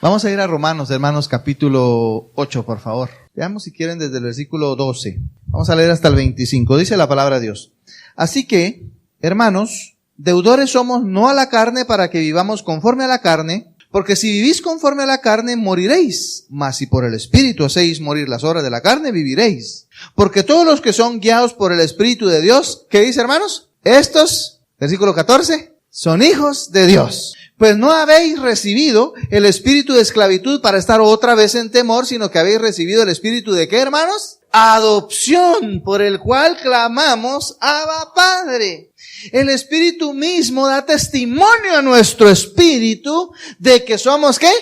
Vamos a ir a Romanos, hermanos, capítulo 8, por favor. Veamos si quieren desde el versículo 12. Vamos a leer hasta el 25. Dice la palabra de Dios. Así que, hermanos, deudores somos no a la carne para que vivamos conforme a la carne, porque si vivís conforme a la carne, moriréis. Mas si por el Espíritu hacéis morir las obras de la carne, viviréis. Porque todos los que son guiados por el Espíritu de Dios, ¿qué dice, hermanos? Estos, versículo 14, son hijos de Dios. Pues no habéis recibido el espíritu de esclavitud para estar otra vez en temor, sino que habéis recibido el espíritu de ¿qué, hermanos? Adopción, por el cual clamamos, Abba, Padre. El Espíritu mismo da testimonio a nuestro espíritu de que somos ¿qué?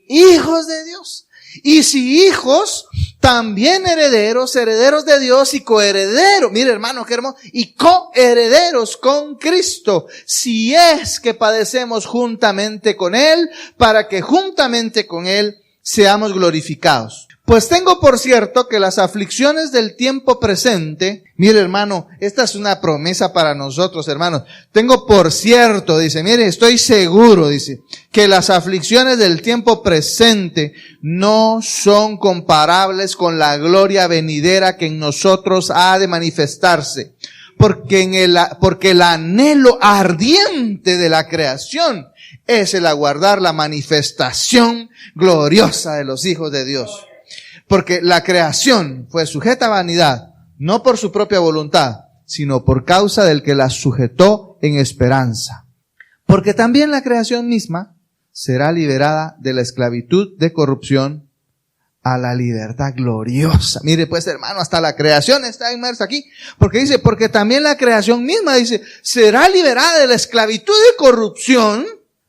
Hijos de Dios. Y si hijos, también herederos, herederos de Dios y coherederos. Mire, hermano, qué hermoso. Y coherederos con Cristo, si es que padecemos juntamente con Él, para que juntamente con Él seamos glorificados. Pues tengo por cierto que las aflicciones del tiempo presente, mire, hermano, esta es una promesa para nosotros, hermanos. Tengo por cierto, dice, mire, estoy seguro, dice, que las aflicciones del tiempo presente no son comparables con la gloria venidera que en nosotros ha de manifestarse. Porque el anhelo ardiente de la creación es el aguardar la manifestación gloriosa de los hijos de Dios. Porque la creación fue sujeta a vanidad, no por su propia voluntad, sino por causa del que la sujetó en esperanza. Porque también la creación misma será liberada de la esclavitud de corrupción a la libertad gloriosa. Mire pues, hermano, hasta la creación está inmersa aquí. Porque dice, porque también la creación misma, dice, será liberada de la esclavitud de corrupción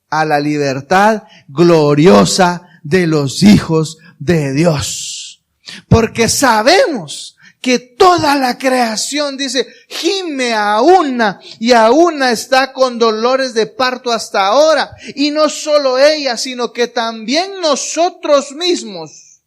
a la libertad gloriosa de los hijos de Dios. Porque sabemos que toda la creación, dice, gime a una y a una está con dolores de parto hasta ahora. Y no solo ella, sino que también nosotros mismos,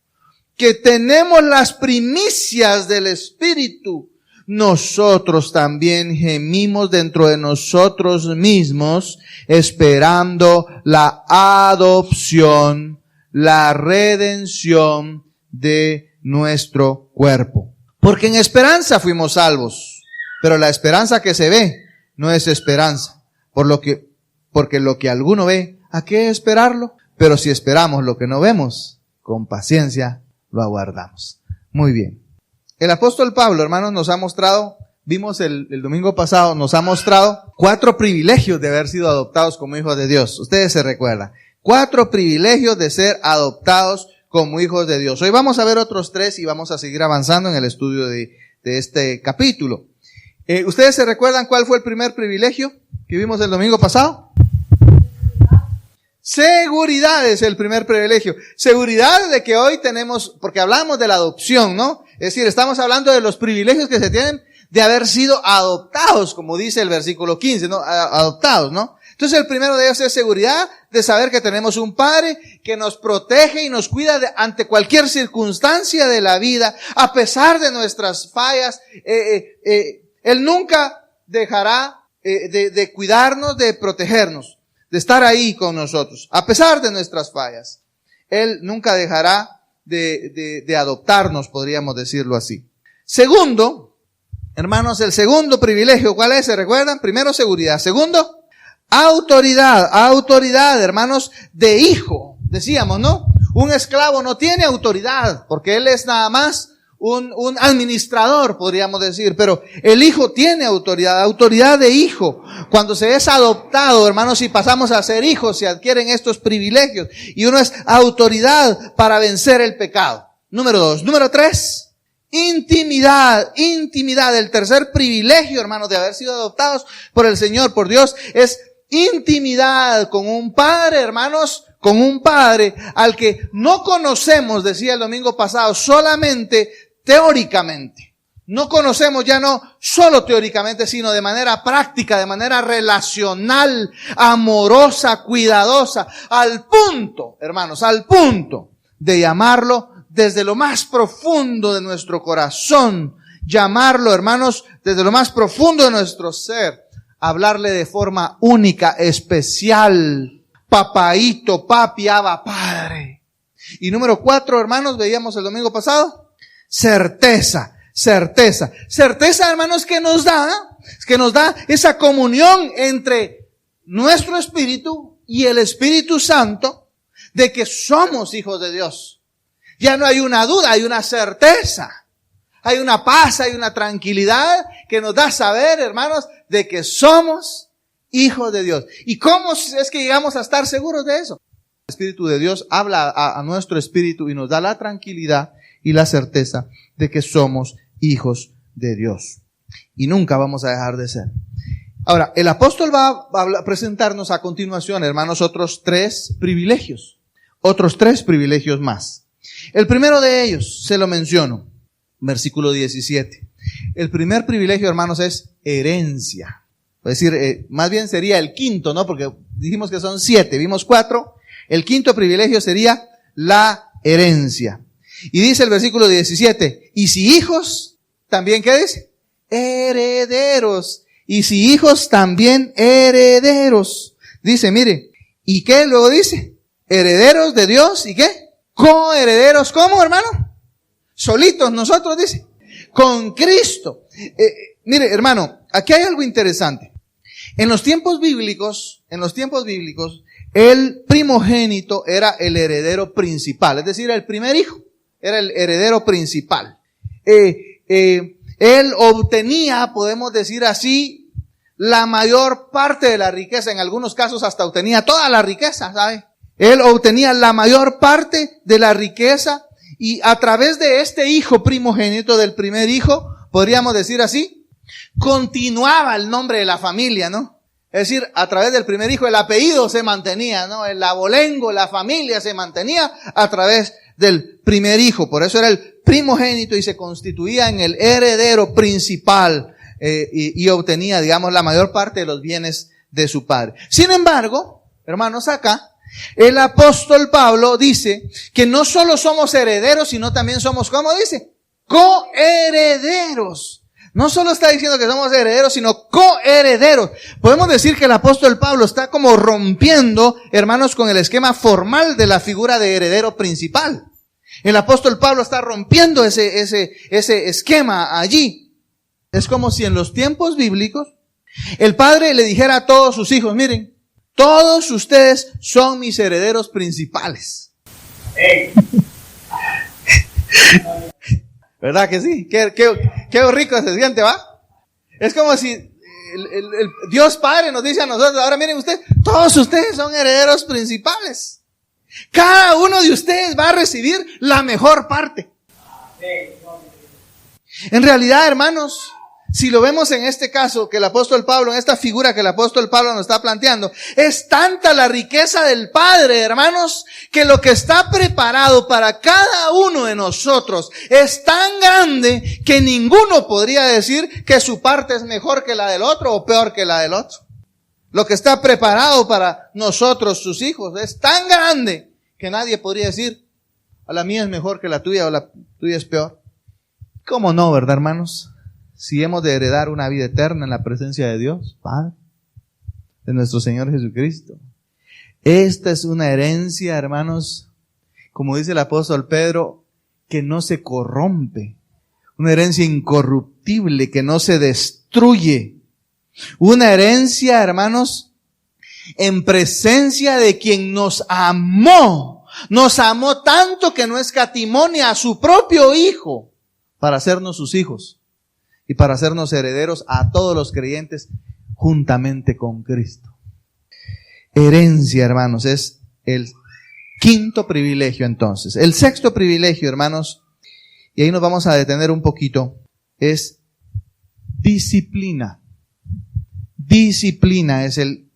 que tenemos las primicias del Espíritu, nosotros también gemimos dentro de nosotros mismos, esperando la adopción, la redención de nuestro cuerpo. Porque en esperanza fuimos salvos, pero la esperanza que se ve no es esperanza. Porque lo que alguno ve, ¿a qué esperarlo? Pero si esperamos lo que no vemos, con paciencia lo aguardamos. Muy bien. El apóstol Pablo, hermanos, nos ha mostrado, vimos el domingo pasado, nos ha mostrado 4 privilegios de haber sido adoptados como hijos de Dios. Ustedes se recuerdan. 4 privilegios de ser adoptados como hijos de Dios. Hoy vamos a ver otros 3 y vamos a seguir avanzando en el estudio de este capítulo. ¿Ustedes se recuerdan cuál fue el primer privilegio que vimos el domingo pasado? Seguridad es el primer privilegio. Seguridad de que hoy tenemos, porque hablamos de la adopción, ¿no? Es decir, estamos hablando de los privilegios que se tienen de haber sido adoptados, como dice el versículo 15, ¿no? Adoptados, ¿no? Entonces el primero de ellos es seguridad de saber que tenemos un Padre que nos protege y nos cuida ante cualquier circunstancia de la vida, a pesar de nuestras fallas. Él nunca dejará de cuidarnos, de protegernos, de estar ahí con nosotros, a pesar de nuestras fallas. Él nunca dejará de adoptarnos, podríamos decirlo así. Segundo, hermanos, el segundo privilegio, ¿cuál es? ¿Se recuerdan? Primero, seguridad. Segundo, autoridad, hermanos, de hijo. Decíamos, ¿no? Un esclavo no tiene autoridad, porque él es nada más un administrador, podríamos decir, pero el hijo tiene autoridad de hijo. Cuando se es adoptado, hermanos, y pasamos a ser hijos, se adquieren estos privilegios, y uno es autoridad para vencer el pecado. Número 2. Número 3, intimidad. El tercer privilegio, hermanos, de haber sido adoptados por el Señor, por Dios, es intimidad con un Padre, hermanos, con un Padre al que no conocemos, decía el domingo pasado, solamente teóricamente. No conocemos ya no solo teóricamente, sino de manera práctica, de manera relacional, amorosa, cuidadosa, al punto, hermanos, al punto de llamarlo desde lo más profundo de nuestro corazón, llamarlo, hermanos, desde lo más profundo de nuestro ser, hablarle de forma única, especial, papaíto, papi, Abba, Padre. Y número 4, hermanos, veíamos el domingo pasado, certeza. Certeza, hermanos, que nos da esa comunión entre nuestro espíritu y el Espíritu Santo de que somos hijos de Dios. Ya no hay una duda, hay una certeza. Hay una paz, hay una tranquilidad que nos da saber, hermanos, de que somos hijos de Dios. ¿Y cómo es que llegamos a estar seguros de eso? El Espíritu de Dios habla a nuestro espíritu y nos da la tranquilidad y la certeza de que somos hijos de Dios. Y nunca vamos a dejar de ser. Ahora, el apóstol va a presentarnos a continuación, hermanos, otros 3 privilegios. Otros 3 privilegios más. El primero de ellos, se lo menciono, versículo 17. El primer privilegio, hermanos, es herencia. Es decir, más bien sería el quinto, ¿no? Porque dijimos que son 7, vimos 4. El quinto privilegio sería la herencia. Y dice el versículo 17, y si hijos, también, ¿qué dice? Herederos. Y si hijos, también herederos. Dice, mire, ¿y qué luego dice? Herederos de Dios, ¿y qué? Coherederos, ¿cómo, hermano? Solitos nosotros, dice. Con Cristo. Mire, hermano, aquí hay algo interesante. En los tiempos bíblicos, el primogénito era el heredero principal, es decir, el primer hijo era el heredero principal. Él obtenía, podemos decir así, la mayor parte de la riqueza, en algunos casos hasta obtenía toda la riqueza, ¿sabe? Él obtenía la mayor parte de la riqueza y a través de este hijo primogénito, del primer hijo, podríamos decir así, continuaba el nombre de la familia, ¿no? Es decir, a través del primer hijo el apellido se mantenía, ¿no? El abolengo, la familia se mantenía a través del primer hijo. Por eso era el primogénito y se constituía en el heredero principal y obtenía, digamos, la mayor parte de los bienes de su padre. Sin embargo, hermanos, acá el apóstol Pablo dice que no solo somos herederos, sino también somos, ¿cómo dice? Coherederos. No solo está diciendo que somos herederos, sino coherederos. Podemos decir que el apóstol Pablo está como rompiendo, hermanos, con el esquema formal de la figura de heredero principal. El apóstol Pablo está rompiendo ese esquema allí. Es como si en los tiempos bíblicos el padre le dijera a todos sus hijos, miren, todos ustedes son mis herederos principales. Hey. ¿Verdad que sí? Qué rico se siente, ¿va? Es como si el Dios Padre nos dice a nosotros, ahora miren ustedes, todos ustedes son herederos principales. Cada uno de ustedes va a recibir la mejor parte. En realidad, hermanos, si lo vemos en este caso que el apóstol Pablo, en esta figura que el apóstol Pablo nos está planteando, es tanta la riqueza del Padre, hermanos, que lo que está preparado para cada uno de nosotros es tan grande que ninguno podría decir que su parte es mejor que la del otro o peor que la del otro. Lo que está preparado para nosotros, sus hijos, es tan grande que nadie podría decir, a la mía es mejor que la tuya o la tuya es peor. ¿Cómo no, verdad, hermanos? Si hemos de heredar una vida eterna en la presencia de Dios, Padre, de nuestro Señor Jesucristo. Esta es una herencia, hermanos, como dice el apóstol Pedro, que no se corrompe. Una herencia incorruptible, que no se destruye. Una herencia, hermanos, en presencia de quien nos amó. Nos amó tanto que no escatimó ni a su propio Hijo para hacernos sus hijos. Y para hacernos herederos a todos los creyentes juntamente con Cristo. Herencia, hermanos, es el quinto privilegio entonces. El sexto privilegio, hermanos, y ahí nos vamos a detener un poquito, es disciplina. Disciplina es el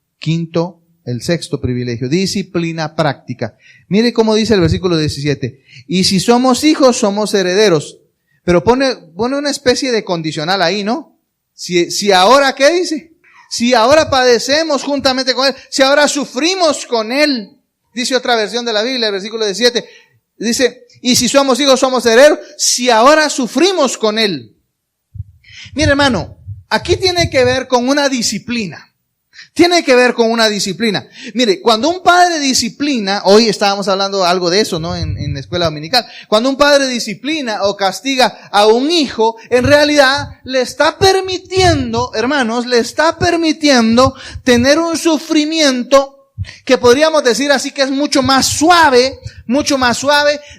sexto privilegio. Disciplina práctica. Mire cómo dice el versículo 17. Y si somos hijos, somos herederos. Pero pone una especie de condicional ahí, ¿no? Si ahora, ¿qué dice? Si ahora padecemos juntamente con Él, si ahora sufrimos con Él, dice otra versión de la Biblia, el versículo 17, dice, y si somos hijos, somos herederos, si ahora sufrimos con Él. Mira, hermano, aquí tiene que ver con una disciplina. Tiene que ver con una disciplina. Mire, cuando un padre disciplina, hoy estábamos hablando algo de eso, ¿no? En la escuela dominical. Cuando un padre disciplina o castiga a un hijo, en realidad le está permitiendo, hermanos, le está permitiendo tener un sufrimiento que podríamos decir así que es mucho más suave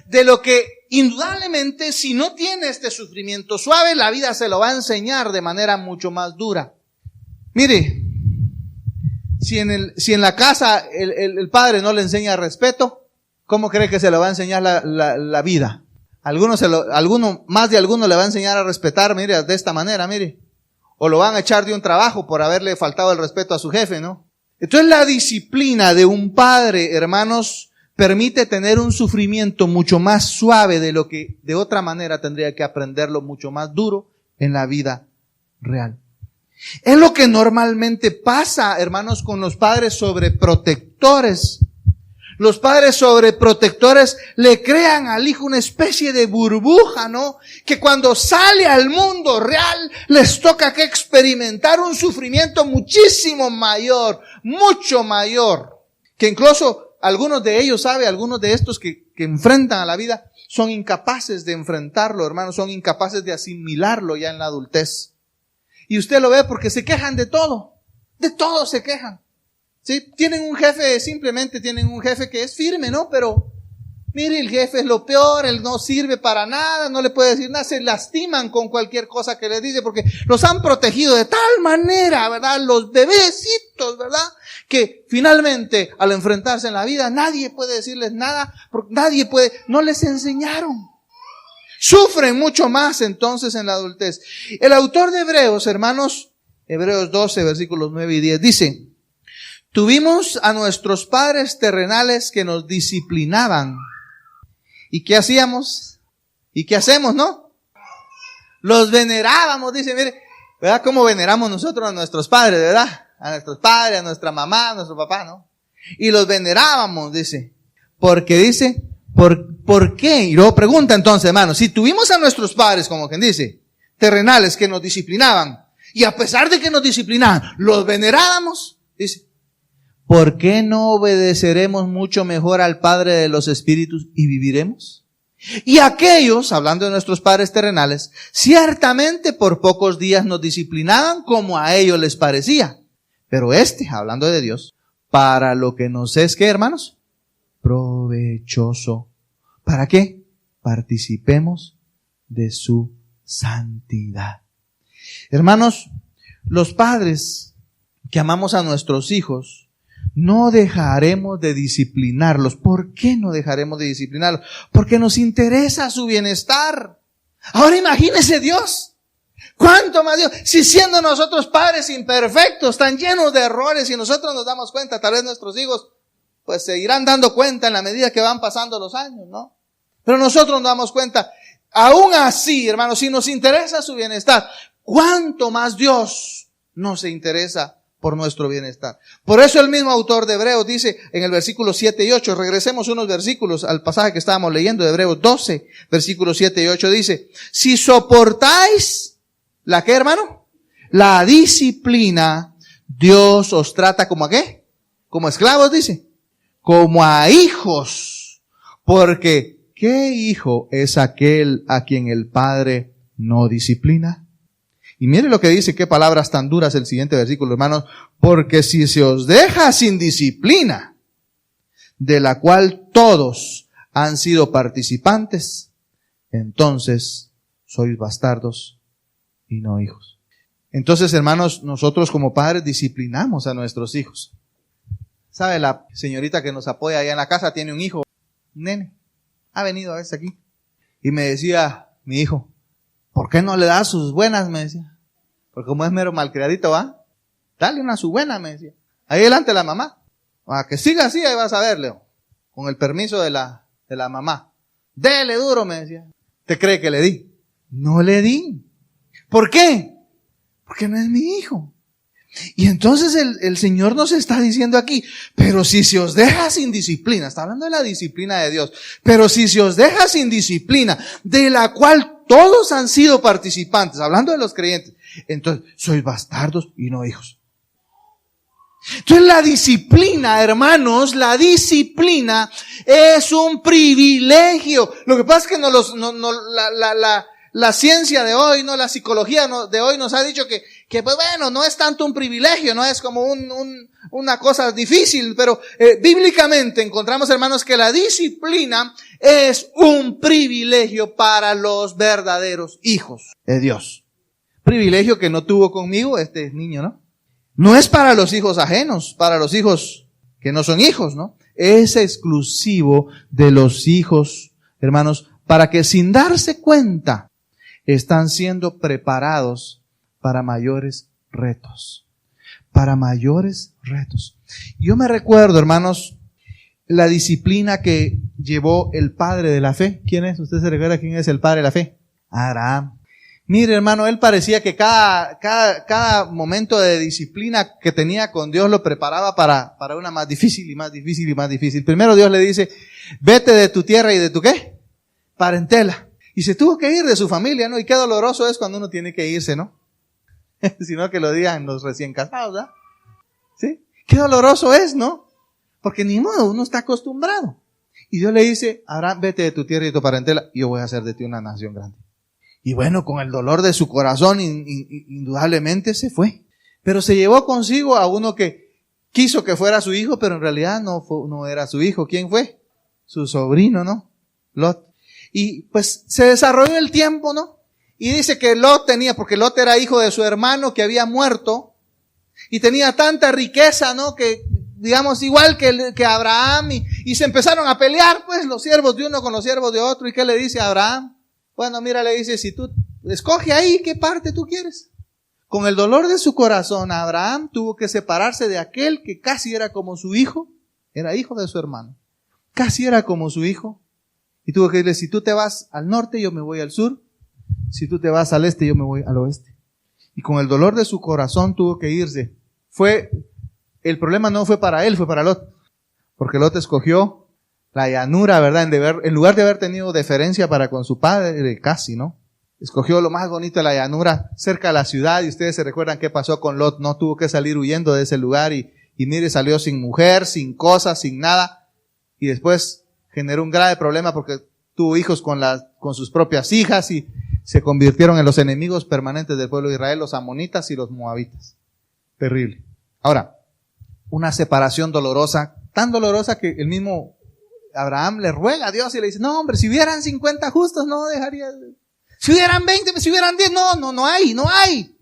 de lo que indudablemente si no tiene este sufrimiento suave, la vida se lo va a enseñar de manera mucho más dura. Mire, si en la casa el padre no le enseña respeto, ¿cómo cree que se le va a enseñar la vida? Más de alguno le va a enseñar a respetar, mire, de esta manera, mire. O lo van a echar de un trabajo por haberle faltado el respeto a su jefe, ¿no? Entonces la disciplina de un padre, hermanos, permite tener un sufrimiento mucho más suave de lo que de otra manera tendría que aprenderlo mucho más duro en la vida real. Es lo que normalmente pasa, hermanos, con los padres sobreprotectores. Los padres sobreprotectores le crean al hijo una especie de burbuja, ¿no? Que cuando sale al mundo real les toca que experimentar un sufrimiento muchísimo mayor, mucho mayor. Que incluso algunos de ellos, algunos de estos que enfrentan a la vida son incapaces de enfrentarlo, hermanos, son incapaces de asimilarlo ya en la adultez. Y usted lo ve porque se quejan de todo se quejan. ¿Sí? Simplemente tienen un jefe que es firme, ¿no? Pero, mire, el jefe es lo peor, él no sirve para nada, no le puede decir nada, se lastiman con cualquier cosa que les dice porque los han protegido de tal manera, ¿verdad? Los bebecitos, ¿verdad? Que finalmente, al enfrentarse en la vida, nadie puede decirles nada, porque no les enseñaron. Sufren mucho más entonces en la adultez. El autor de Hebreos, hermanos, Hebreos 12, versículos 9 y 10, dice: tuvimos a nuestros padres terrenales que nos disciplinaban. ¿Y qué hacíamos? ¿Y qué hacemos, no? Los venerábamos, dice, mire, ¿verdad? ¿Cómo veneramos nosotros a nuestros padres, verdad? A nuestros padres, a nuestra mamá, a nuestro papá, ¿no? Y los venerábamos, dice. Porque dice, ¿por qué? Y luego pregunta entonces, hermano, si tuvimos a nuestros padres, como quien dice, terrenales que nos disciplinaban, y a pesar de que nos disciplinaban, los venerábamos, dice, ¿por qué no obedeceremos mucho mejor al Padre de los Espíritus y viviremos? Y aquellos, hablando de nuestros padres terrenales, ciertamente por pocos días nos disciplinaban como a ellos les parecía. Pero hablando de Dios, para lo que nos es, ¿qué, hermanos? Provechoso. ¿Para qué? Participemos de su santidad. Hermanos, los padres que amamos a nuestros hijos, no dejaremos de disciplinarlos. ¿Por qué no dejaremos de disciplinarlos? Porque nos interesa su bienestar. Ahora imagínese Dios. ¿Cuánto más Dios? Si siendo nosotros padres imperfectos, tan llenos de errores, y nosotros nos damos cuenta, tal vez nuestros hijos pues se irán dando cuenta en la medida que van pasando los años, ¿no? Pero nosotros nos damos cuenta. Aún así, hermanos, si nos interesa su bienestar, ¿cuánto más Dios no se interesa por nuestro bienestar? Por eso el mismo autor de Hebreos dice en el versículo 7 y 8, regresemos unos versículos al pasaje que estábamos leyendo de Hebreos 12, versículos 7 y 8, dice: si soportáis, ¿la qué, hermano? La disciplina, Dios os trata como a qué? Como esclavos, dice. Como a hijos. Porque ¿qué hijo es aquel a quien el Padre no disciplina? Y mire lo que dice, qué palabras tan duras el siguiente versículo, hermanos. Porque si se os deja sin disciplina, de la cual todos han sido participantes, entonces sois bastardos y no hijos. Entonces, hermanos, nosotros como padres disciplinamos a nuestros hijos. ¿Sabe? La señorita que nos apoya allá en la casa tiene un hijo, un nene. Ha venido a veces aquí. Y me decía mi hijo, ¿por qué no le das sus buenas? Me decía. Porque como es mero malcriadito, ¿va? Dale una su buena, me decía. Ahí delante de la mamá. A que siga así, ahí vas a ver, Leo. Con el permiso de la mamá. Dele duro, me decía. ¿Te cree que le di? No le di. ¿Por qué? Porque no es mi hijo. Y entonces el Señor nos está diciendo aquí, pero si se os deja sin disciplina, está hablando de la disciplina de Dios, pero si se os deja sin disciplina, de la cual todos han sido participantes, hablando de los creyentes, entonces sois bastardos y no hijos. Entonces la disciplina, hermanos, la disciplina es un privilegio. Lo que pasa es que la ciencia de hoy, no, la psicología de hoy nos ha dicho que pues bueno, no es tanto un privilegio, no es como una cosa difícil, pero bíblicamente encontramos, hermanos, que la disciplina es un privilegio para los verdaderos hijos de Dios. Privilegio que no tuvo conmigo este niño, ¿no? No es para los hijos ajenos, para los hijos que no son hijos, ¿no? Es exclusivo de los hijos, hermanos, para que sin darse cuenta están siendo preparados para mayores retos. Para mayores retos. Yo me recuerdo, hermanos, la disciplina que llevó el padre de la fe. ¿Quién es? ¿Usted se recuerda quién es el padre de la fe? Abraham. Mire, hermano, él parecía que cada momento de disciplina que tenía con Dios lo preparaba para una más difícil y más difícil y más difícil. Primero Dios le dice, vete de tu tierra y de tu ¿qué? Parentela. Y se tuvo que ir de su familia, ¿no? Y qué doloroso es cuando uno tiene que irse, ¿no? Sino que lo digan los recién casados, ¿verdad? ¿Sí? Qué doloroso es, ¿no? Porque ni modo, uno está acostumbrado. Y Dios le dice, Abraham, vete de tu tierra y de tu parentela, y yo voy a hacer de ti una nación grande. Y bueno, con el dolor de su corazón, indudablemente se fue. Pero se llevó consigo a uno que quiso que fuera su hijo, pero en realidad no era su hijo. ¿Quién fue? Su sobrino, ¿no? Lot. Y pues se desarrolló el tiempo, ¿no? Y dice que Lot porque Lot era hijo de su hermano que había muerto, y tenía tanta riqueza, ¿no? Que, digamos, igual que Abraham, y se empezaron a pelear, pues, los siervos de uno con los siervos de otro. ¿Y qué le dice a Abraham? Bueno, mira, le dice, si tú escoge ahí qué parte tú quieres. Con el dolor de su corazón, Abraham tuvo que separarse de aquel que casi era como su hijo, era hijo de su hermano, casi era como su hijo, y tuvo que decirle, si tú te vas al norte, yo me voy al sur, si tú te vas al este, yo me voy al oeste. Y con el dolor de su corazón tuvo que irse. El problema no fue para él, fue para Lot, porque Lot escogió la llanura, ¿verdad? En lugar de haber tenido deferencia para con su padre, casi, ¿no? Escogió lo más bonito de la llanura, cerca de la ciudad, y ustedes se recuerdan qué pasó con Lot, ¿no? Tuvo que salir huyendo de ese lugar, y mire, salió sin mujer, sin cosas, sin nada, y después generó un grave problema porque tuvo hijos con sus propias hijas, y se convirtieron en los enemigos permanentes del pueblo de Israel, los amonitas y los moabitas. Terrible. Ahora, una separación dolorosa, tan dolorosa que el mismo Abraham le ruega a Dios y le dice, no hombre, si hubieran 50 justos, no dejaría. Si hubieran 20, si hubieran 10, no hay.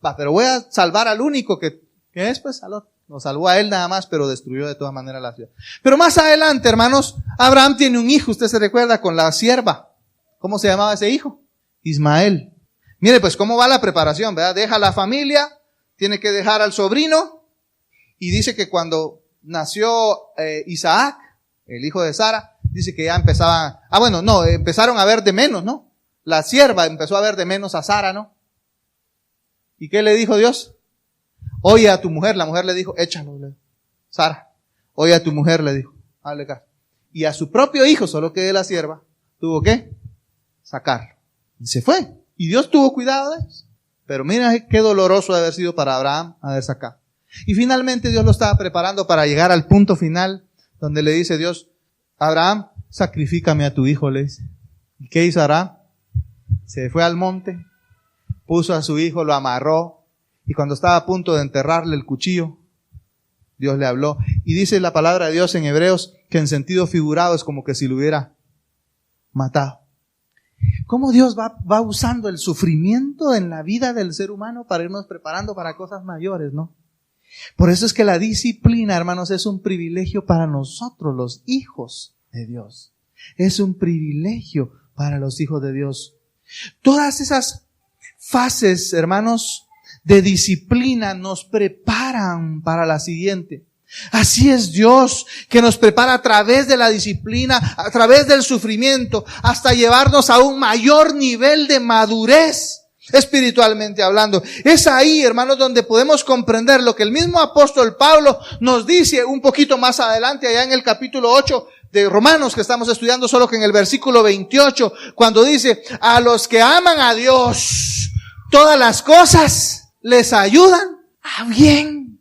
Va, pero voy a salvar al único que es, pues, a Lot. Lo salvó a él nada más, pero destruyó de todas maneras la ciudad. Pero más adelante, hermanos, Abraham tiene un hijo, usted se recuerda, con la sierva. ¿Cómo se llamaba ese hijo? Ismael. Mire, pues, cómo va la preparación, ¿verdad? Deja la familia, tiene que dejar al sobrino, y dice que cuando nació Isaac, el hijo de Sara, dice que ya empezaron a ver de menos, ¿no? La sierva empezó a ver de menos a Sara, ¿no? ¿Y qué le dijo Dios? Oye a tu mujer, la mujer le dijo, échalo, Sara. Oye a tu mujer, le dijo, hazle caso. Y a su propio hijo, solo que de la sierva, tuvo que sacarlo. Y se fue. Y Dios tuvo cuidado de eso. Pero mira qué doloroso de haber sido para Abraham haber sacado. Y finalmente Dios lo estaba preparando para llegar al punto final, donde le dice Dios, Abraham, sacrifícame a tu hijo, le dice. ¿Y qué hizo Abraham? Se fue al monte, puso a su hijo, lo amarró, y cuando estaba a punto de enterrarle el cuchillo, Dios le habló. Y dice la palabra de Dios en Hebreos, que en sentido figurado es como que si lo hubiera matado. ¿Cómo Dios va usando el sufrimiento en la vida del ser humano para irnos preparando para cosas mayores, ¿no? Por eso es que la disciplina, hermanos, es un privilegio para nosotros, los hijos de Dios. Es un privilegio para los hijos de Dios. Todas esas fases, hermanos, de disciplina nos preparan para la siguiente. Así es Dios, que nos prepara a través de la disciplina, a través del sufrimiento, hasta llevarnos a un mayor nivel de madurez, espiritualmente hablando. Es ahí, hermanos, donde podemos comprender lo que el mismo apóstol Pablo nos dice un poquito más adelante, allá en el capítulo 8 de Romanos, que estamos estudiando, solo que en el versículo 28, cuando dice, a los que aman a Dios, todas las cosas les ayudan a bien.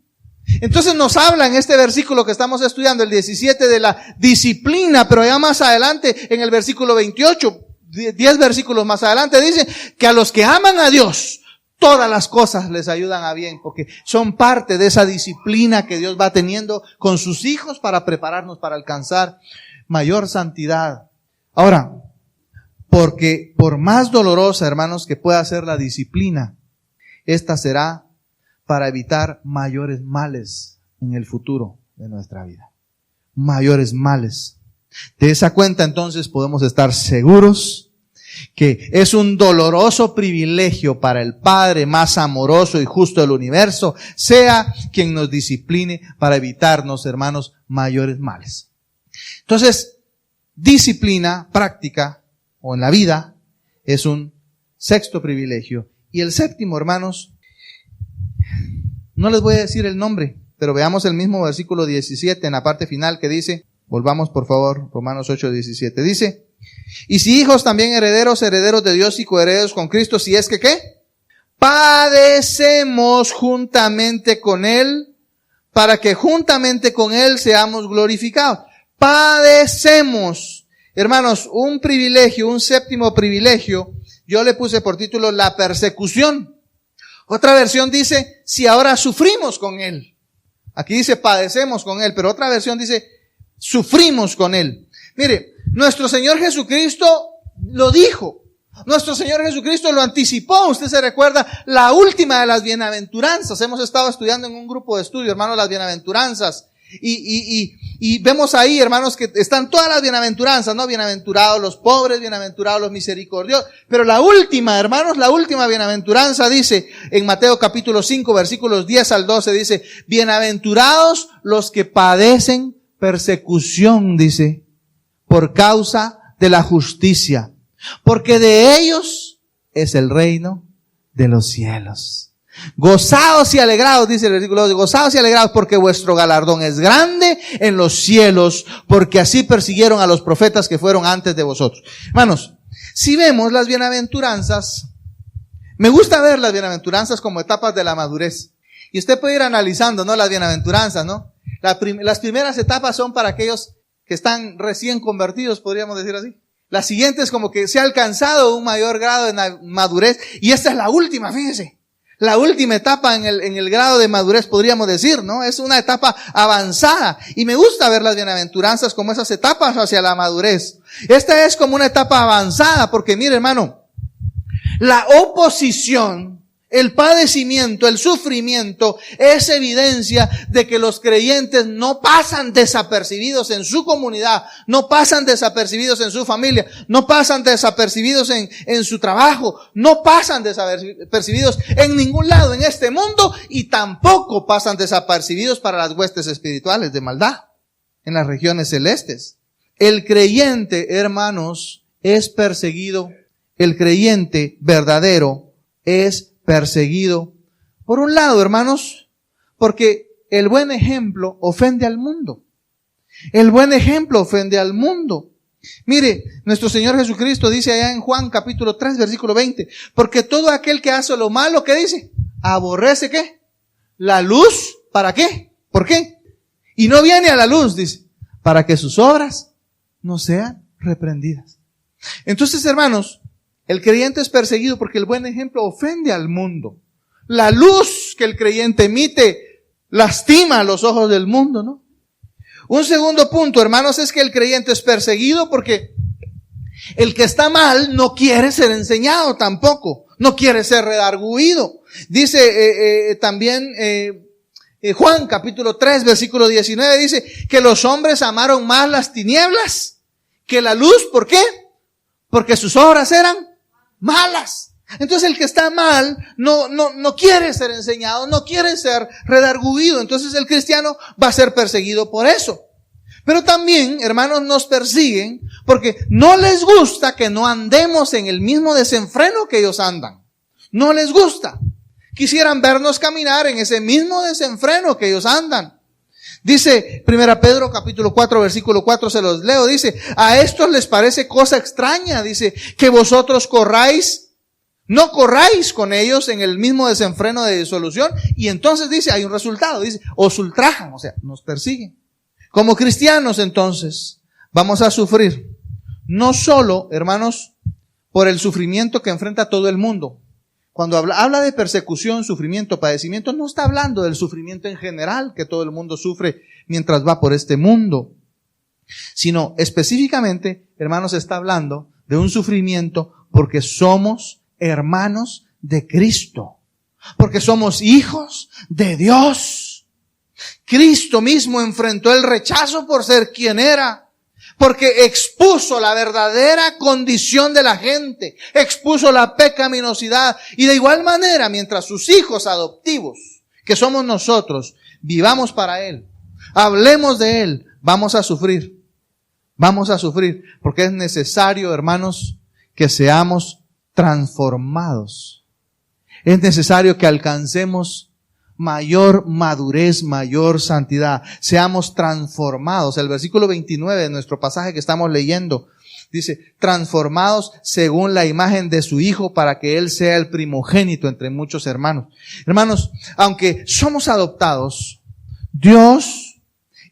Entonces nos habla en este versículo que estamos estudiando, el 17, de la disciplina, pero ya más adelante, en el versículo 28, 10 versículos más adelante, dice que a los que aman a Dios, todas las cosas les ayudan a bien, porque son parte de esa disciplina que Dios va teniendo con sus hijos para prepararnos para alcanzar mayor santidad. Ahora, porque por más dolorosa, hermanos, que pueda ser la disciplina, esta será para evitar mayores males en el futuro de nuestra vida. Mayores males. De esa cuenta, entonces, podemos estar seguros que es un doloroso privilegio para el Padre más amoroso y justo del universo, sea quien nos discipline para evitarnos, hermanos, mayores males. Entonces, disciplina práctica o en la vida es un sexto privilegio. Y el séptimo, hermanos, no les voy a decir el nombre, pero veamos el mismo versículo 17 en la parte final que dice, volvamos por favor, Romanos 8:17, dice, y si hijos también herederos de Dios y coherederos con Cristo, si es que ¿qué? Padecemos juntamente con Él, para que juntamente con Él seamos glorificados. Padecemos. Hermanos, un privilegio, un séptimo privilegio, yo le puse por título la persecución. Otra versión dice, si ahora sufrimos con Él. Aquí dice padecemos con Él, pero otra versión dice, sufrimos con Él. Mire, nuestro Señor Jesucristo lo dijo. Nuestro Señor Jesucristo lo anticipó. Usted se recuerda la última de las bienaventuranzas. Hemos estado estudiando en un grupo de estudio, hermanos, las bienaventuranzas. Y vemos ahí, hermanos, que están todas las bienaventuranzas, ¿no? Bienaventurados los pobres, bienaventurados los misericordiosos. Pero la última, hermanos, la última bienaventuranza dice, en Mateo capítulo 5, versículos 10 al 12, dice, bienaventurados los que padecen persecución, dice, por causa de la justicia, porque de ellos es el reino de los cielos. Gozaos y alegraos, dice el versículo 2, gozaos y alegraos porque vuestro galardón es grande en los cielos, porque así persiguieron a los profetas que fueron antes de vosotros. Hermanos, si vemos las bienaventuranzas, me gusta ver las bienaventuranzas como etapas de la madurez. Y usted puede ir analizando, ¿no? Las bienaventuranzas, ¿no? Las primeras etapas son para aquellos que están recién convertidos, podríamos decir así. La siguiente es como que se ha alcanzado un mayor grado de madurez. Y esta es la última, fíjese. La última etapa en el grado de madurez, podríamos decir, ¿no? Es una etapa avanzada. Y me gusta ver las bienaventuranzas como esas etapas hacia la madurez. Esta es como una etapa avanzada, porque mire, hermano, la oposición, el padecimiento, el sufrimiento es evidencia de que los creyentes no pasan desapercibidos en su comunidad, no pasan desapercibidos en su familia, no pasan desapercibidos en su trabajo, no pasan desapercibidos en ningún lado en este mundo y tampoco pasan desapercibidos para las huestes espirituales de maldad en las regiones celestes. El creyente, hermanos, es perseguido. El creyente verdadero es perseguido. Por un lado, hermanos, porque el buen ejemplo ofende al mundo. El buen ejemplo ofende al mundo. Mire, nuestro Señor Jesucristo dice allá en Juan capítulo 3, versículo 20, porque todo aquel que hace lo malo, ¿qué dice? Aborrece, ¿qué? La luz, ¿para qué? ¿Por qué? Y no viene a la luz, dice, para que sus obras no sean reprendidas. Entonces, hermanos, el creyente es perseguido porque el buen ejemplo ofende al mundo. La luz que el creyente emite lastima los ojos del mundo, ¿no? Un segundo punto, hermanos, es que el creyente es perseguido porque el que está mal no quiere ser enseñado tampoco, no quiere ser redarguido. Dice también Juan capítulo 3, versículo 19, dice que los hombres amaron más las tinieblas que la luz. ¿Por qué? Porque sus obras eran malas. Entonces el que está mal no quiere ser enseñado, no quiere ser redarguido. Entonces el cristiano va a ser perseguido por eso. Pero también, hermanos, nos persiguen porque no les gusta que no andemos en el mismo desenfreno que ellos andan. No les gusta. Quisieran vernos caminar en ese mismo desenfreno que ellos andan. Dice 1 Pedro capítulo 4 versículo 4, se los leo, dice, a estos les parece cosa extraña, dice, que vosotros corráis No corráis con ellos en el mismo desenfreno de disolución. Y entonces dice, hay un resultado, dice, os ultrajan, o sea, nos persiguen. Como cristianos, entonces, vamos a sufrir. No solo, hermanos, por el sufrimiento que enfrenta todo el mundo. Cuando habla de persecución, sufrimiento, padecimiento, no está hablando del sufrimiento en general que todo el mundo sufre mientras va por este mundo. Sino específicamente, hermanos, está hablando de un sufrimiento porque somos hermanos de Cristo. Porque somos hijos de Dios. Cristo mismo enfrentó el rechazo por ser quien era. Porque expuso la verdadera condición de la gente. Expuso la pecaminosidad. Y de igual manera, mientras sus hijos adoptivos, que somos nosotros, vivamos para Él, hablemos de Él, vamos a sufrir. Vamos a sufrir. Porque es necesario, hermanos, que seamos transformados. Es necesario que alcancemos mayor madurez, mayor santidad. Seamos transformados. El versículo 29 de nuestro pasaje que estamos leyendo dice, transformados según la imagen de su Hijo para que Él sea el primogénito entre muchos hermanos. Hermanos, aunque somos adoptados, Dios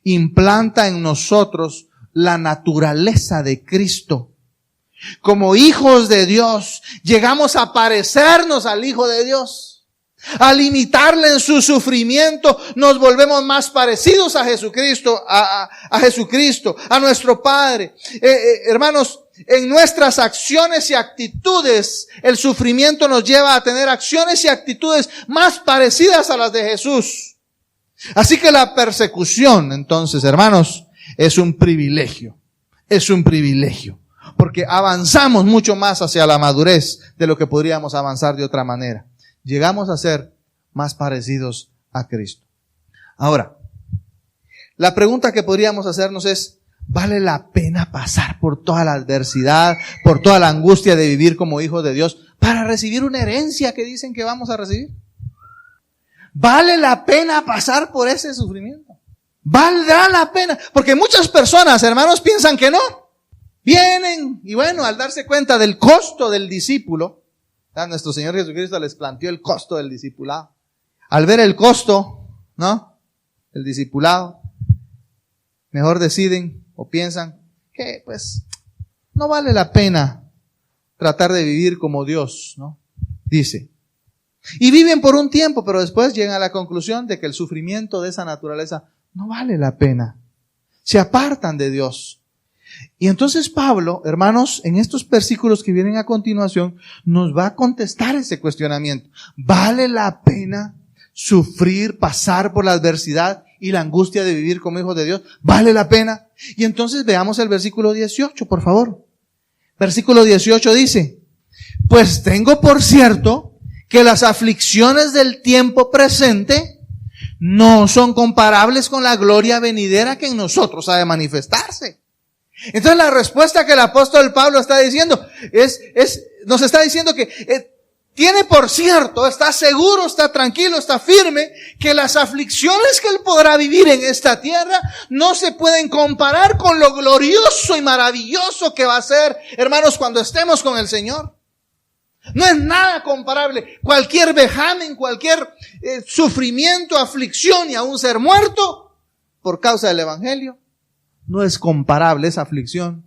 implanta en nosotros la naturaleza de Cristo. Como hijos de Dios, llegamos a parecernos al Hijo de Dios. Al imitarle en su sufrimiento, nos volvemos más parecidos a Jesucristo, a Jesucristo, a nuestro Padre. Hermanos, en nuestras acciones y actitudes, el sufrimiento nos lleva a tener acciones y actitudes más parecidas a las de Jesús. Así que la persecución, entonces, hermanos, es un privilegio. Es un privilegio. Porque avanzamos mucho más hacia la madurez de lo que podríamos avanzar de otra manera. Llegamos a ser más parecidos a Cristo. Ahora, la pregunta que podríamos hacernos es, ¿vale la pena pasar por toda la adversidad, por toda la angustia de vivir como hijos de Dios para recibir una herencia que dicen que vamos a recibir? ¿Vale la pena pasar por ese sufrimiento? ¿Valdrá la pena? Porque muchas personas, hermanos, piensan que no. Vienen y bueno, al darse cuenta del costo del discípulo, nuestro Señor Jesucristo les planteó el costo del discipulado. Al ver el costo, ¿no? El discipulado, mejor deciden o piensan que pues no vale la pena tratar de vivir como Dios, ¿no? Dice. Y viven por un tiempo, pero después llegan a la conclusión de que el sufrimiento de esa naturaleza no vale la pena. Se apartan de Dios. Y entonces Pablo, hermanos, en estos versículos que vienen a continuación, nos va a contestar ese cuestionamiento. ¿Vale la pena sufrir, pasar por la adversidad y la angustia de vivir como hijos de Dios? ¿Vale la pena? Y entonces veamos el versículo 18, por favor. Versículo 18 dice, pues tengo por cierto que las aflicciones del tiempo presente no son comparables con la gloria venidera que en nosotros ha de manifestarse. Entonces la respuesta que el apóstol Pablo está diciendo nos está diciendo que tiene por cierto, está seguro, está tranquilo, está firme, que las aflicciones que él podrá vivir en esta tierra no se pueden comparar con lo glorioso y maravilloso que va a ser, hermanos, cuando estemos con el Señor. No es nada comparable. Cualquier vejamen, cualquier sufrimiento, aflicción y aún ser muerto por causa del Evangelio, no es comparable esa aflicción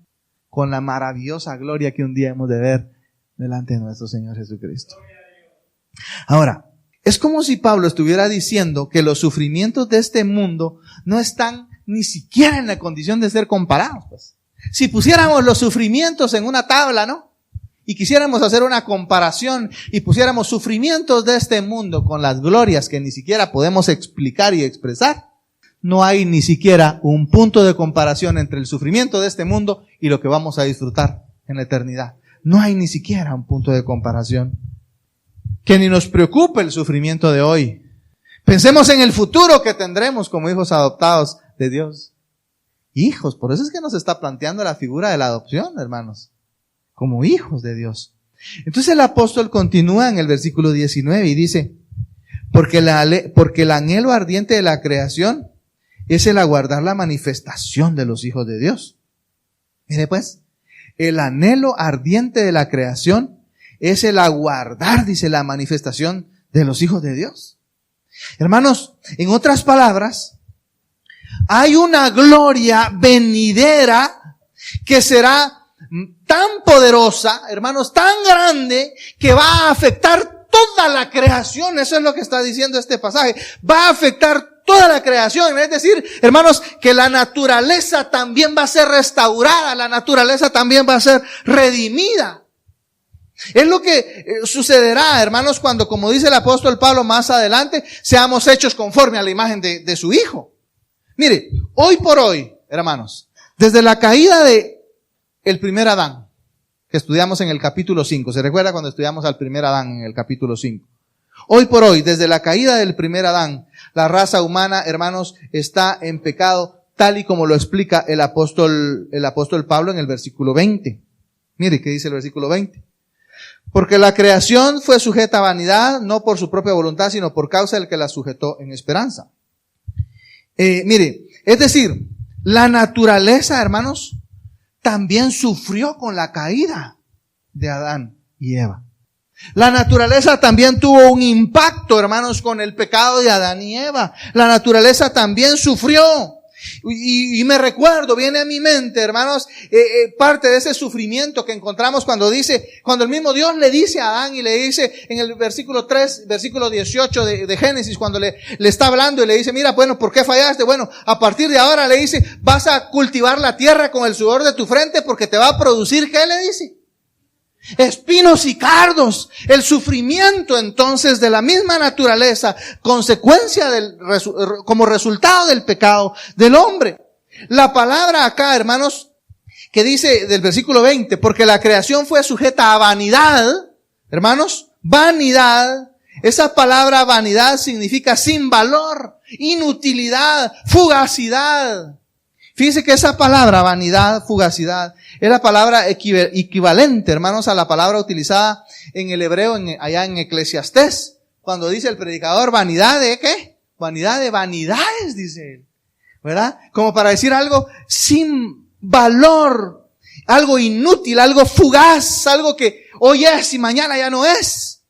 con la maravillosa gloria que un día hemos de ver delante de nuestro Señor Jesucristo. Ahora, es como si Pablo estuviera diciendo que los sufrimientos de este mundo no están ni siquiera en la condición de ser comparados. Pues. Si pusiéramos los sufrimientos en una tabla, ¿no? Y quisiéramos hacer una comparación y pusiéramos sufrimientos de este mundo con las glorias que ni siquiera podemos explicar y expresar, no hay ni siquiera un punto de comparación entre el sufrimiento de este mundo y lo que vamos a disfrutar en la eternidad. No hay ni siquiera un punto de comparación. Que ni nos preocupe el sufrimiento de hoy. Pensemos en el futuro que tendremos como hijos adoptados de Dios. Hijos, por eso es que nos está planteando la figura de la adopción, hermanos. Como hijos de Dios. Entonces el apóstol continúa en el versículo 19 y dice, porque el anhelo ardiente de la creación es el aguardar la manifestación de los hijos de Dios. Mire pues, el anhelo ardiente de la creación es el aguardar, dice, la manifestación de los hijos de Dios. Hermanos, en otras palabras, hay una gloria venidera que será tan poderosa, hermanos, tan grande, que va a afectar toda la creación. Eso es lo que está diciendo este pasaje. Va a afectar toda la creación. Es decir, hermanos, que la naturaleza también va a ser restaurada, la naturaleza también va a ser redimida. Es lo que sucederá, hermanos, cuando, como dice el apóstol Pablo más adelante, seamos hechos conforme a la imagen de su Hijo. Mire, hoy por hoy, hermanos, desde la caída de el primer Adán, que estudiamos en el capítulo 5, ¿se recuerda cuando estudiamos al primer Adán en el capítulo 5? Hoy por hoy, desde la caída del primer Adán, la raza humana, hermanos, está en pecado, tal y como lo explica el apóstol Pablo en el versículo 20. Mire, ¿qué dice el versículo 20? Porque la creación fue sujeta a vanidad, no por su propia voluntad, sino por causa del que la sujetó en esperanza. Mire, es decir, la naturaleza, hermanos, también sufrió con la caída de Adán y Eva. La naturaleza también tuvo un impacto, hermanos, con el pecado de Adán y Eva. La naturaleza también sufrió. Y me recuerdo, viene a mi mente, hermanos, parte de ese sufrimiento que encontramos cuando el mismo Dios le dice a Adán y le dice en el versículo 3, versículo 18 de Génesis, cuando le está hablando y le dice, mira, bueno, ¿por qué fallaste? Bueno, a partir de ahora le dice, vas a cultivar la tierra con el sudor de tu frente porque te va a producir, ¿qué le dice? Espinos y cardos. El sufrimiento entonces de la misma naturaleza, consecuencia como resultado del pecado del hombre. La palabra acá, hermanos, que dice del versículo 20, porque la creación fue sujeta a vanidad, hermanos, vanidad. Esa palabra vanidad significa sin valor, inutilidad, fugacidad. Fíjense que esa palabra vanidad, fugacidad, es la palabra equivalente, hermanos, a la palabra utilizada en el hebreo allá en Eclesiastés, cuando dice el predicador, vanidad de ¿qué? Vanidad de vanidades, dice él, ¿verdad? Como para decir algo sin valor, algo inútil, algo fugaz, algo que hoy es y mañana ya no es.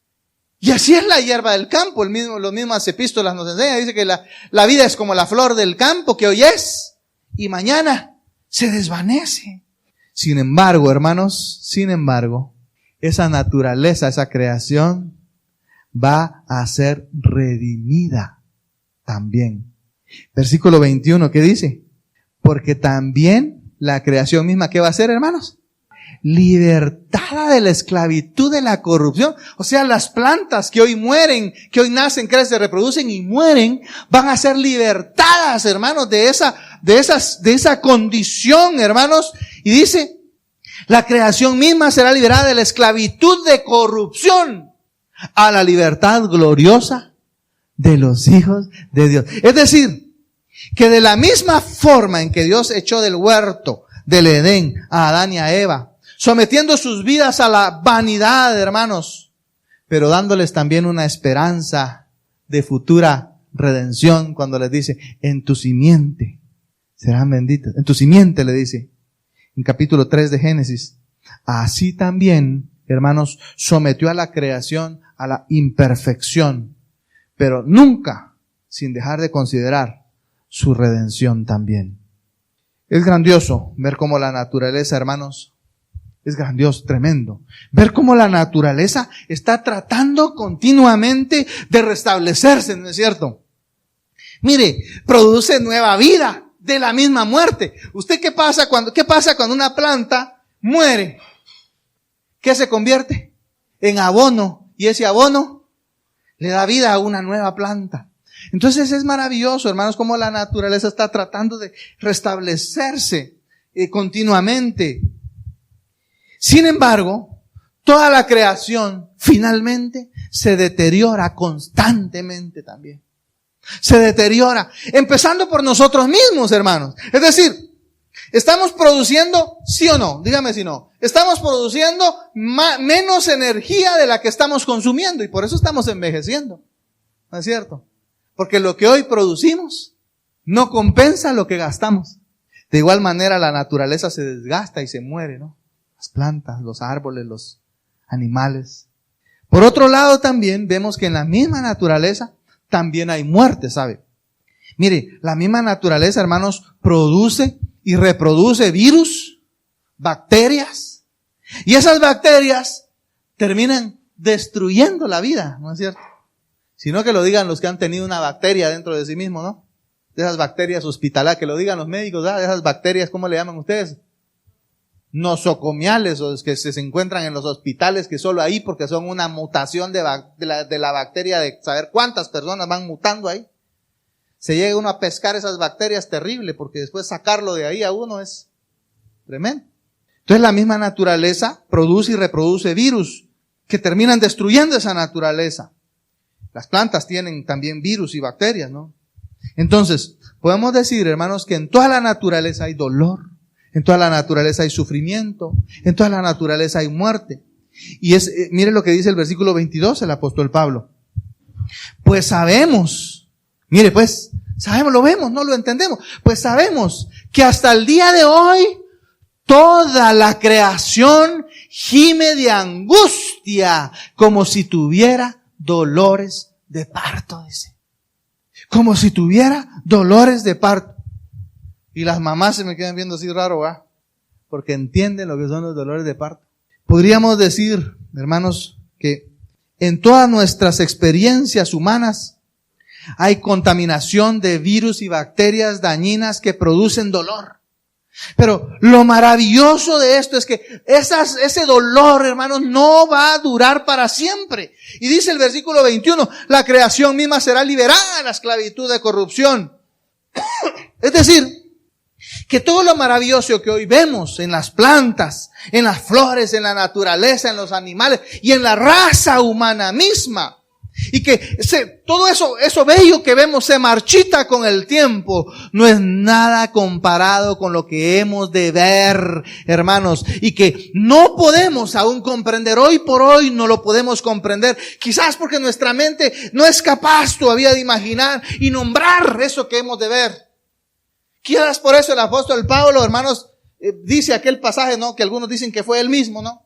Y así es la hierba del campo, las mismas epístolas nos enseñan, dice que la vida es como la flor del campo, que hoy es y mañana se desvanece. Sin embargo, hermanos, esa naturaleza, esa creación va a ser redimida también. Versículo 21, ¿qué dice? Porque también la creación misma, ¿qué va a hacer, hermanos? Libertada de la esclavitud de la corrupción. O sea, las plantas que hoy mueren, que hoy nacen, crecen, se reproducen y mueren, van a ser libertadas, hermanos, de esa condición, hermanos. Y dice, la creación misma será liberada de la esclavitud de corrupción a la libertad gloriosa de los hijos de Dios. Es decir, que de la misma forma en que Dios echó del huerto del Edén a Adán y a Eva, sometiendo sus vidas a la vanidad, hermanos, pero dándoles también una esperanza de futura redención, cuando les dice, en tu simiente serán benditas. En tu simiente, le dice, en capítulo 3 de Génesis. Así también, hermanos, sometió a la creación a la imperfección, pero nunca sin dejar de considerar su redención también. Es grandioso ver cómo la naturaleza, hermanos, es grandioso, tremendo. Ver cómo la naturaleza está tratando continuamente de restablecerse, ¿no es cierto? Mire, produce nueva vida de la misma muerte. ¿Qué pasa cuando una planta muere? ¿Qué se convierte? En abono. Y ese abono le da vida a una nueva planta. Entonces es maravilloso, hermanos, cómo la naturaleza está tratando de restablecerse continuamente. Sin embargo, toda la creación finalmente se deteriora constantemente también. Se deteriora, empezando por nosotros mismos, hermanos. Es decir, estamos produciendo, ¿sí o no? Dígame si no. Estamos produciendo menos energía de la que estamos consumiendo y por eso estamos envejeciendo. ¿No es cierto? Porque lo que hoy producimos no compensa lo que gastamos. De igual manera la naturaleza se desgasta y se muere, ¿no? Las plantas, los árboles, animales. Por otro lado también vemos que en la misma naturaleza también hay muerte, ¿sabe? Mire, la misma naturaleza, hermanos, produce y reproduce virus, bacterias, y esas bacterias terminan destruyendo la vida, ¿no es cierto? Sino que lo digan los que han tenido una bacteria dentro de sí mismo, ¿no? De esas bacterias hospitalarias, que lo digan los médicos, ¿verdad? De esas bacterias, ¿cómo le llaman ustedes? Nosocomiales, o que se encuentran en los hospitales, que solo ahí, porque son una mutación de la bacteria, de saber cuántas personas van mutando ahí. Se llega uno a pescar esas bacterias, terrible, porque después sacarlo de ahí a uno es tremendo. Entonces la misma naturaleza produce y reproduce virus que terminan destruyendo esa naturaleza. Las plantas tienen también virus y bacterias, ¿no? Entonces, podemos decir, hermanos, que en toda la naturaleza hay dolor, en toda la naturaleza hay sufrimiento, en toda la naturaleza hay muerte. Y mire lo que dice el versículo 22, el apóstol Pablo. Pues sabemos, mire pues, sabemos, lo vemos, no lo entendemos. Pues sabemos que hasta el día de hoy toda la creación gime de angustia como si tuviera dolores de parto, dice. Como si tuviera dolores de parto. Y las mamás se me quedan viendo así raro, ¿va? Porque entienden lo que son los dolores de parto. Podríamos decir, hermanos, que en todas nuestras experiencias humanas hay contaminación de virus y bacterias dañinas que producen dolor. Pero lo maravilloso de esto es que ese dolor, hermanos, no va a durar para siempre. Y dice el versículo 21, la creación misma será liberada de la esclavitud de corrupción. Es decir, que todo lo maravilloso que hoy vemos en las plantas, en las flores, en la naturaleza, en los animales y en la raza humana misma, y que todo eso bello que vemos se marchita con el tiempo, no es nada comparado con lo que hemos de ver, hermanos, y que no podemos aún comprender. Hoy por hoy no lo podemos comprender, quizás porque nuestra mente no es capaz todavía de imaginar y nombrar eso que hemos de ver. Quizás por eso el apóstol Pablo, hermanos, dice aquel pasaje, ¿no? Que algunos dicen que fue él mismo, ¿no?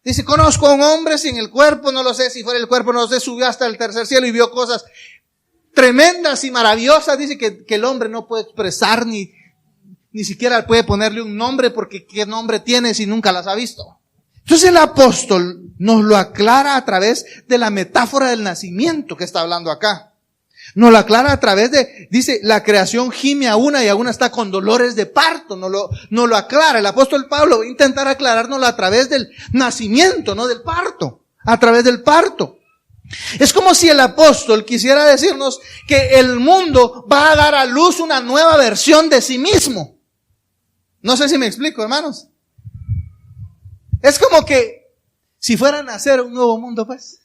Dice, conozco a un hombre sin el cuerpo, no lo sé, si fuera el cuerpo, no lo sé, subió hasta el tercer cielo y vio cosas tremendas y maravillosas. Dice que el hombre no puede expresar ni siquiera puede ponerle un nombre, porque ¿qué nombre tiene si nunca las ha visto? Entonces el apóstol nos lo aclara a través de la metáfora del nacimiento que está hablando acá. Nos lo aclara a través dice, la creación gime a una y a una está con dolores de parto. Nos lo aclara. El apóstol Pablo va a intentar aclarárnoslo a través del nacimiento, no del parto. A través del parto. Es como si el apóstol quisiera decirnos que el mundo va a dar a luz una nueva versión de sí mismo. No sé si me explico, hermanos. Es como que si fuera a nacer un nuevo mundo, pues.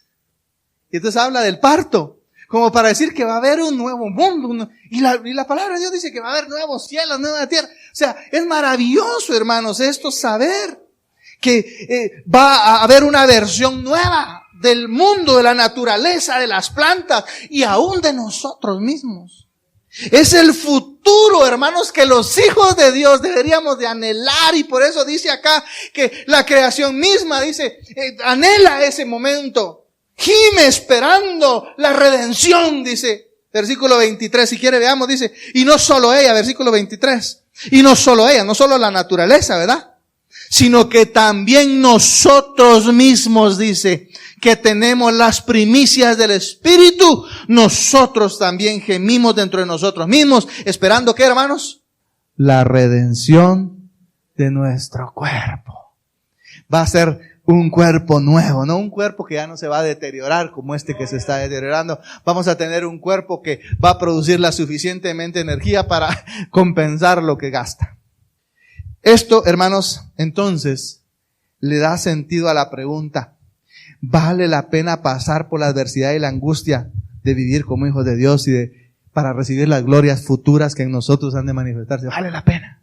Y entonces habla del parto. Como para decir que va a haber un nuevo mundo. Y la palabra de Dios dice que va a haber nuevos cielos, nueva tierra. O sea, es maravilloso, hermanos, esto saber que va a haber una versión nueva del mundo, de la naturaleza, de las plantas y aún de nosotros mismos. Es el futuro, hermanos, que los hijos de Dios deberíamos de anhelar, y por eso dice acá que la creación misma, dice, anhela ese momento. Gime esperando la redención, dice, versículo 23, si quiere veamos, dice, y no solo ella, versículo 23, y no solo ella, no solo la naturaleza, ¿verdad? Sino que también nosotros mismos, dice, que tenemos las primicias del Espíritu, nosotros también gemimos dentro de nosotros mismos, esperando, ¿qué, hermanos? La redención de nuestro cuerpo. Va a ser un cuerpo nuevo, no un cuerpo que ya no se va a deteriorar como este que se está deteriorando. Vamos a tener un cuerpo que va a producir la suficientemente energía para compensar lo que gasta. Esto, hermanos, entonces, le da sentido a la pregunta: ¿vale la pena pasar por la adversidad y la angustia de vivir como hijos de Dios y para recibir las glorias futuras que en nosotros han de manifestarse? ¿Vale la pena?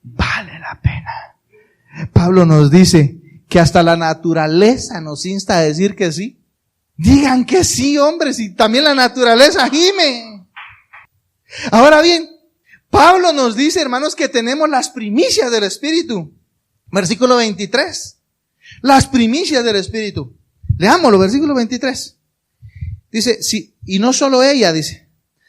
Vale la pena. Pablo nos dice que hasta la naturaleza nos insta a decir que sí. Digan que sí, hombres, y también la naturaleza gime. Ahora bien, Pablo nos dice, hermanos, que tenemos las primicias del Espíritu. Versículo 23. Las primicias del Espíritu. Leámoslo, versículo 23. Dice, sí, y no solo ella, dice,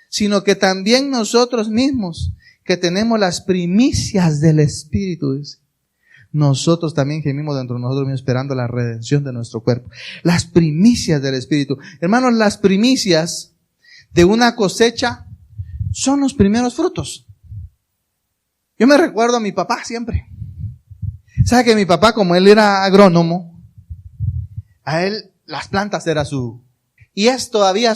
sino que también nosotros mismos, que tenemos las primicias del Espíritu, dice. Nosotros también gemimos dentro de nosotros mismos esperando la redención de nuestro cuerpo. Las primicias del Espíritu. Hermanos, las primicias de una cosecha son los primeros frutos. Yo me recuerdo a mi papá siempre. ¿Sabe que mi papá, como él era agrónomo, a él las plantas era y es todavía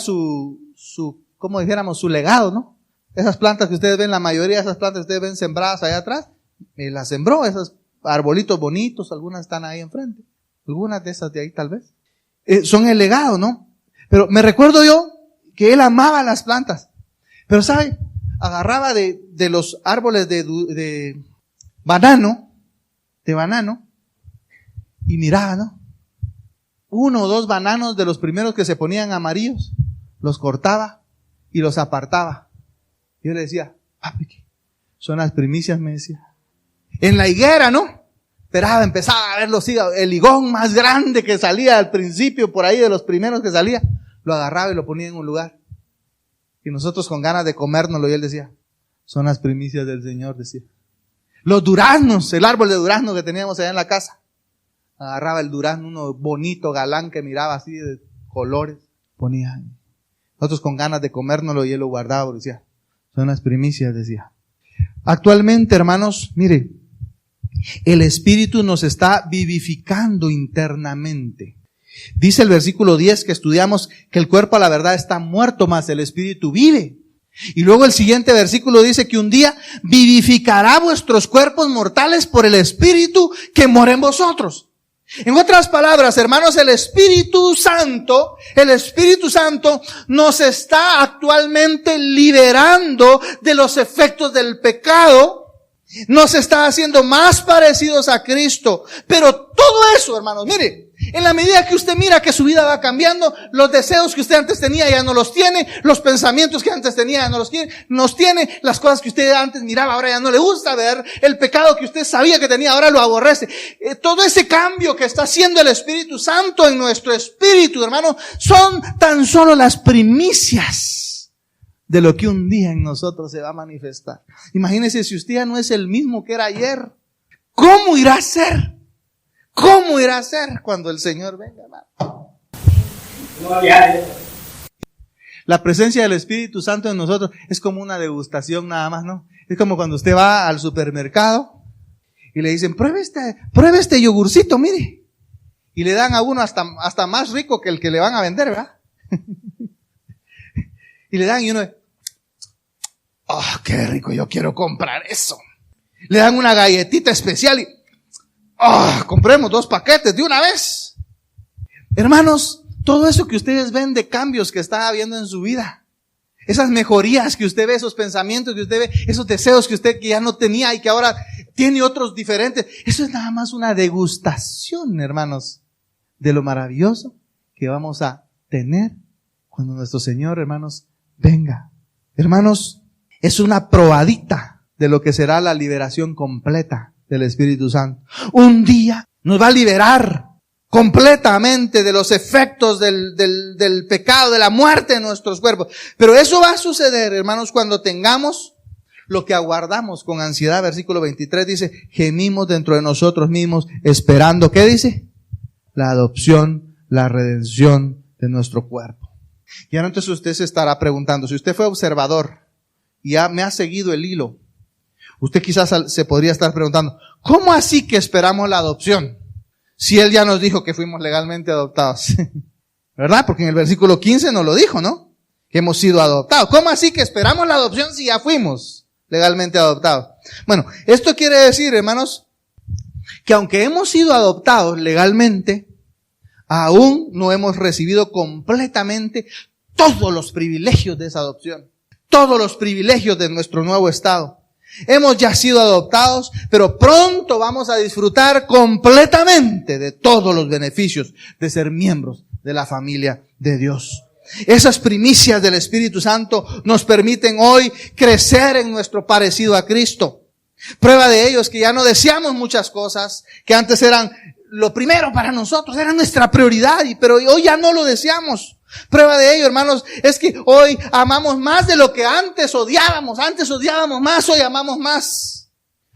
como dijéramos, su legado, ¿no? Esas plantas que ustedes ven, la mayoría de esas plantas que ustedes ven sembradas allá atrás, las sembró, esos arbolitos bonitos, algunas están ahí enfrente. Algunas de esas de ahí tal vez. Son el legado, ¿no? Pero me recuerdo yo que él amaba las plantas. Pero ¿sabe? Agarraba de los árboles de banano, y miraba, ¿no? 1 o 2 bananos de los primeros que se ponían amarillos, los cortaba y los apartaba. Yo le decía, papi, son las primicias, me decía. En la higuera, ¿no? Esperaba, empezaba a ver el higón más grande que salía al principio, por ahí de los primeros que salía, lo agarraba y lo ponía en un lugar. Y nosotros con ganas de comérnoslo, y él decía, son las primicias del Señor, decía. Los duraznos, el árbol de durazno que teníamos allá en la casa. Agarraba el durazno, uno bonito, galán, que miraba así de colores. Ponía. Nosotros con ganas de comérnoslo y él lo guardaba, decía, son las primicias, decía. Actualmente, hermanos, mire, el Espíritu nos está vivificando internamente. Dice el versículo 10 que estudiamos que el cuerpo a la verdad está muerto, mas el Espíritu vive. Y luego el siguiente versículo dice que un día vivificará vuestros cuerpos mortales por el Espíritu que mora en vosotros. En otras palabras, hermanos, el Espíritu Santo nos está actualmente liberando de los efectos del pecado. Nos está haciendo más parecidos a Cristo. Pero todo eso, hermanos, mire, en la medida que usted mira que su vida va cambiando, los deseos que usted antes tenía ya no los tiene, los pensamientos que antes tenía ya no los tiene, las cosas que usted antes miraba ahora ya no le gusta ver, el pecado que usted sabía que tenía ahora lo aborrece. Todo ese cambio que está haciendo el Espíritu Santo en nuestro espíritu, hermano, son tan solo las primicias de lo que un día en nosotros se va a manifestar. Imagínese, si usted ya no es el mismo que era ayer, ¿cómo irá a ser? ¿Cómo irá a ser cuando el Señor venga, hermano? La presencia del Espíritu Santo en nosotros es como una degustación nada más, ¿no? Es como cuando usted va al supermercado y le dicen, pruebe este yogurcito, mire. Y le dan a uno hasta más rico que el que le van a vender, ¿verdad? Y le dan y uno, qué rico, yo quiero comprar eso. Le dan una galletita especial y, compremos 2 paquetes de una vez. Hermanos, todo eso que ustedes ven de cambios que está habiendo en su vida, esas mejorías que usted ve, esos pensamientos que usted ve, esos deseos que usted que ya no tenía y que ahora tiene otros diferentes, eso es nada más una degustación, hermanos, de lo maravilloso que vamos a tener cuando nuestro Señor, hermanos, venga. Hermanos, es una probadita de lo que será la liberación completa del Espíritu Santo. Un día nos va a liberar completamente de los efectos del pecado, de la muerte en nuestros cuerpos. Pero eso va a suceder, hermanos, cuando tengamos lo que aguardamos con ansiedad. Versículo 23 dice, gemimos dentro de nosotros mismos esperando, ¿qué dice? La adopción, la redención de nuestro cuerpo. Y ahora entonces usted se estará preguntando, si usted fue observador y ya me ha seguido el hilo, usted quizás se podría estar preguntando, ¿cómo así que esperamos la adopción? Si Él ya nos dijo que fuimos legalmente adoptados. ¿Verdad? Porque en el versículo 15 nos lo dijo, ¿no? Que hemos sido adoptados. ¿Cómo así que esperamos la adopción si ya fuimos legalmente adoptados? Bueno, esto quiere decir, hermanos, que aunque hemos sido adoptados legalmente, aún no hemos recibido completamente todos los privilegios de esa adopción. Todos los privilegios de nuestro nuevo estado. Hemos ya sido adoptados, pero pronto vamos a disfrutar completamente de todos los beneficios de ser miembros de la familia de Dios. Esas primicias del Espíritu Santo nos permiten hoy crecer en nuestro parecido a Cristo. Prueba de ello es que ya no deseamos muchas cosas que antes eran lo primero para nosotros, era nuestra prioridad, pero hoy ya no lo deseamos. Prueba de ello, hermanos, es que hoy amamos más de lo que antes odiábamos. Antes odiábamos más, hoy amamos más.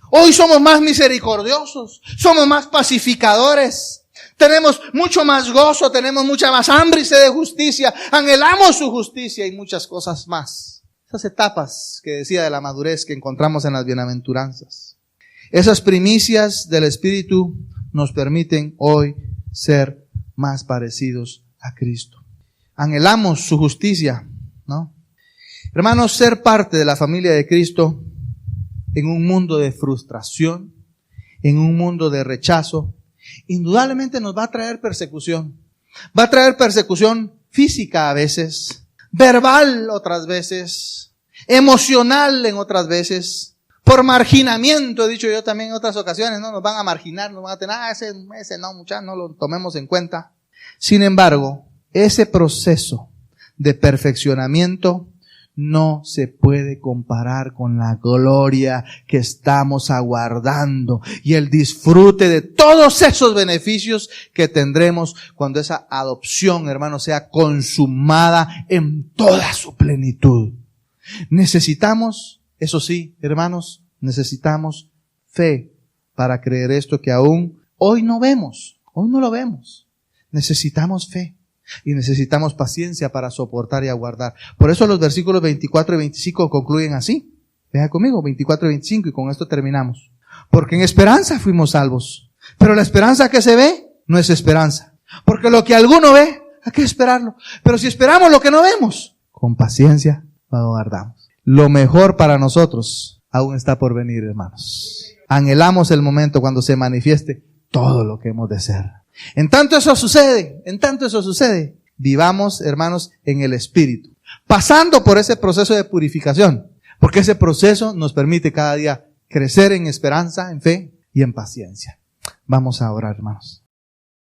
Hoy somos más misericordiosos, somos más pacificadores, tenemos mucho más gozo, tenemos mucha más hambre y sed de justicia, anhelamos su justicia y muchas cosas más. Esas etapas que decía de la madurez que encontramos en las bienaventuranzas. Esas primicias del Espíritu nos permiten hoy ser más parecidos a Cristo. Anhelamos su justicia, ¿no? Hermanos, ser parte de la familia de Cristo en un mundo de frustración, en un mundo de rechazo, indudablemente nos va a traer persecución. Va a traer persecución física a veces, verbal otras veces, emocional en otras veces, por marginamiento, he dicho yo también en otras ocasiones, ¿no? Nos van a marginar, nos van a tener, ese no, muchachos, no lo tomemos en cuenta. Sin embargo, ese proceso de perfeccionamiento no se puede comparar con la gloria que estamos aguardando y el disfrute de todos esos beneficios que tendremos cuando esa adopción, hermanos, sea consumada en toda su plenitud. Necesitamos, eso sí, hermanos, necesitamos fe para creer esto que aún hoy no vemos, hoy no lo vemos. Necesitamos fe. Y necesitamos paciencia para soportar y aguardar. Por eso los versículos 24 y 25 concluyen así. Vean conmigo, 24 y 25, y con esto terminamos. Porque en esperanza fuimos salvos. Pero la esperanza que se ve no es esperanza. Porque lo que alguno ve, hay que esperarlo. Pero si esperamos lo que no vemos, con paciencia lo aguardamos. Lo mejor para nosotros aún está por venir, hermanos. Anhelamos el momento cuando se manifieste todo lo que hemos de ser. En tanto eso sucede, vivamos, hermanos, en el Espíritu, pasando por ese proceso de purificación, porque ese proceso nos permite cada día crecer en esperanza, en fe y en paciencia. Vamos a orar, hermanos.